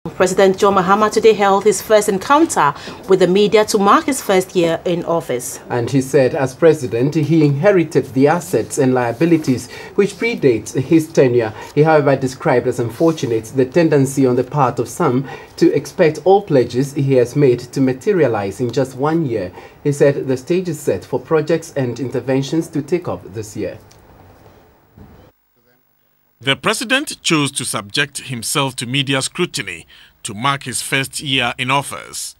President John Mahama today held his first encounter with the media to mark his first year in office. And he said as president, he inherited the assets and liabilities which predate his tenure. He, however, described as unfortunate the tendency on the part of some to expect all pledges he has made to materialize in just 1 year. He said the stage is set for projects and interventions to take up this year. The president chose to subject himself to media scrutiny to mark his first year in office.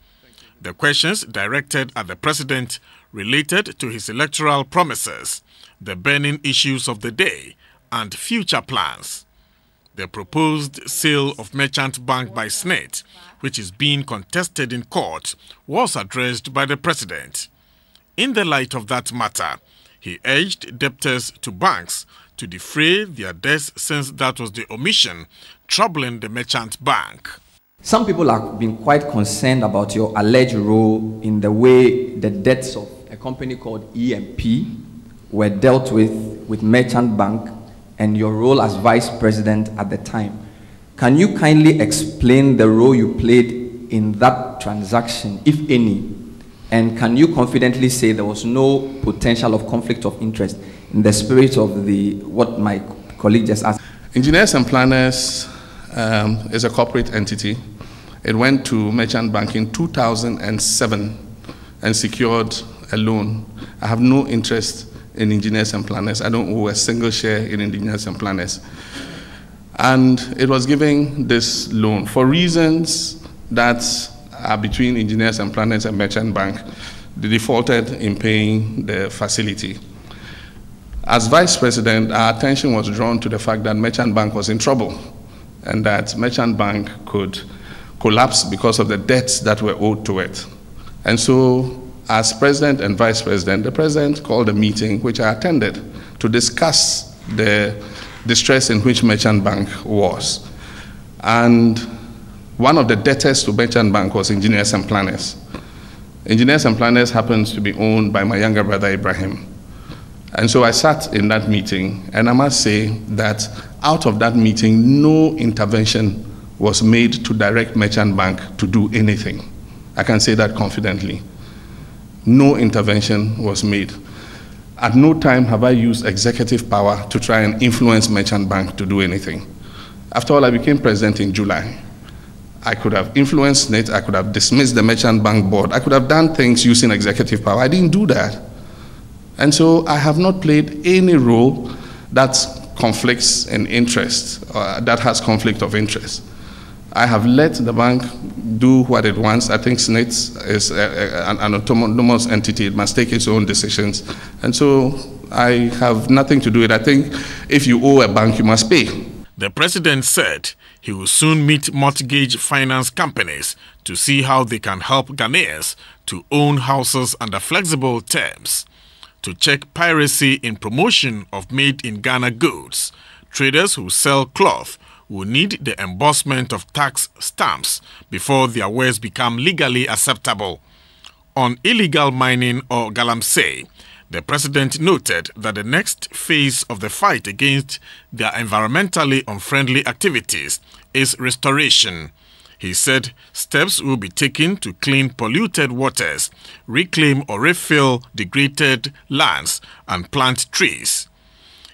The questions directed at the president related to his electoral promises, the burning issues of the day, and future plans. The proposed sale of Merchant Bank by SSNIT, which is being contested in court, was addressed by the president. In the light of that matter, he urged debtors to banks to defray their debts, since that was the omission troubling the Merchant Bank. Some people have been quite concerned about your alleged role in the way the debts of a company called EMP were dealt with Merchant Bank and your role as vice president at the time. Can you kindly explain the role you played in that transaction, if any? And can you confidently say there was no potential of conflict of interest in the spirit of what my colleague just asked? Engineers and Planners is a corporate entity. It went to Merchant Bank in 2007 and secured a loan. I have no interest in Engineers and Planners. I don't owe a single share in Engineers and Planners. And it was giving this loan for reasons that are between Engineers and Planners and Merchant Bank. They defaulted in paying the facility. As vice president, our attention was drawn to the fact that Merchant Bank was in trouble and that Merchant Bank could collapse because of the debts that were owed to it. And so, as president and vice president, the president called a meeting which I attended to discuss the distress in which Merchant Bank was. And one of the debtors to Merchant Bank was Engineers and Planners. Engineers and Planners happens to be owned by my younger brother Ibrahim. And so I sat in that meeting, and I must say that out of that meeting, no intervention was made to direct Merchant Bank to do anything. I can say that confidently. No intervention was made. At no time have I used executive power to try and influence Merchant Bank to do anything. After all, I became president in July. I could have influenced it, I could have dismissed the Merchant Bank board, I could have done things using executive power. I didn't do that. And so I have not played any role that conflicts in interest, that has conflict of interest. I have let the bank do what it wants. I think SSNIT is an autonomous entity. It must take its own decisions. And so I have nothing to do with it. I think if you owe a bank, you must pay. The president said he will soon meet mortgage finance companies to see how they can help Ghanaians to own houses under flexible terms. To check piracy in promotion of made-in-Ghana goods, traders who sell cloth will need the embossment of tax stamps before their wares become legally acceptable. On illegal mining or galamsey, the president noted that the next phase of the fight against their environmentally unfriendly activities is restoration. He said steps will be taken to clean polluted waters, reclaim or refill degraded lands, and plant trees.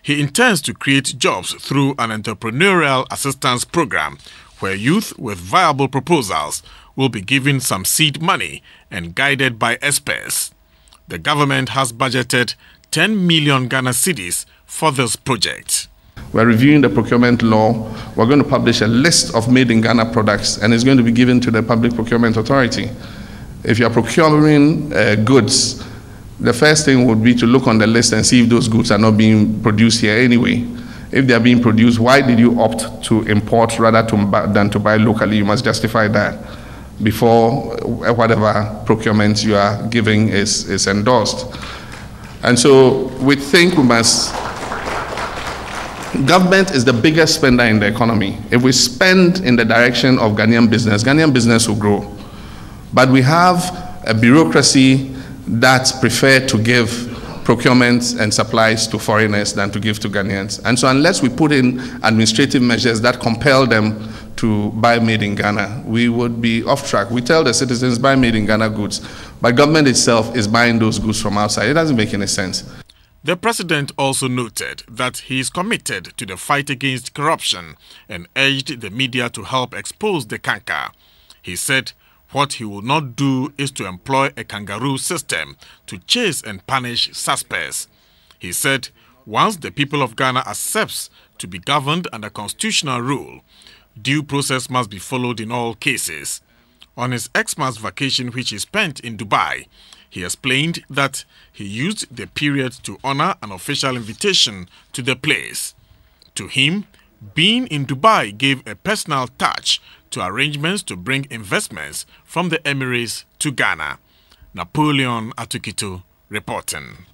He intends to create jobs through an entrepreneurial assistance program where youth with viable proposals will be given some seed money and guided by experts. The government has budgeted 10 million Ghana cedis for this project. We're reviewing the procurement law. We're going to publish a list of made-in-Ghana products, and it's going to be given to the Public Procurement Authority. If you're procuring goods, the first thing would be to look on the list and see if those goods are not being produced here anyway. If they're being produced, why did you opt to import rather than to buy locally? You must justify that before whatever procurement you are giving is endorsed. And so we think we must... Government is the biggest spender in the economy. If we spend in the direction of Ghanaian business will grow. But we have a bureaucracy that prefer to give procurements and supplies to foreigners than to give to Ghanaians. And so unless we put in administrative measures that compel them to buy made in Ghana, we would be off track. We tell the citizens buy made in Ghana goods, but government itself is buying those goods from outside. It doesn't make any sense. The president also noted that he is committed to the fight against corruption and urged the media to help expose the canker. He said what he will not do is to employ a kangaroo system to chase and punish suspects. He said once the people of Ghana accepts to be governed under constitutional rule, due process must be followed in all cases. On his Xmas vacation, which he spent in Dubai, he explained that he used the period to honor an official invitation to the place. To him, being in Dubai gave a personal touch to arrangements to bring investments from the Emirates to Ghana. Napoleon Atukito reporting.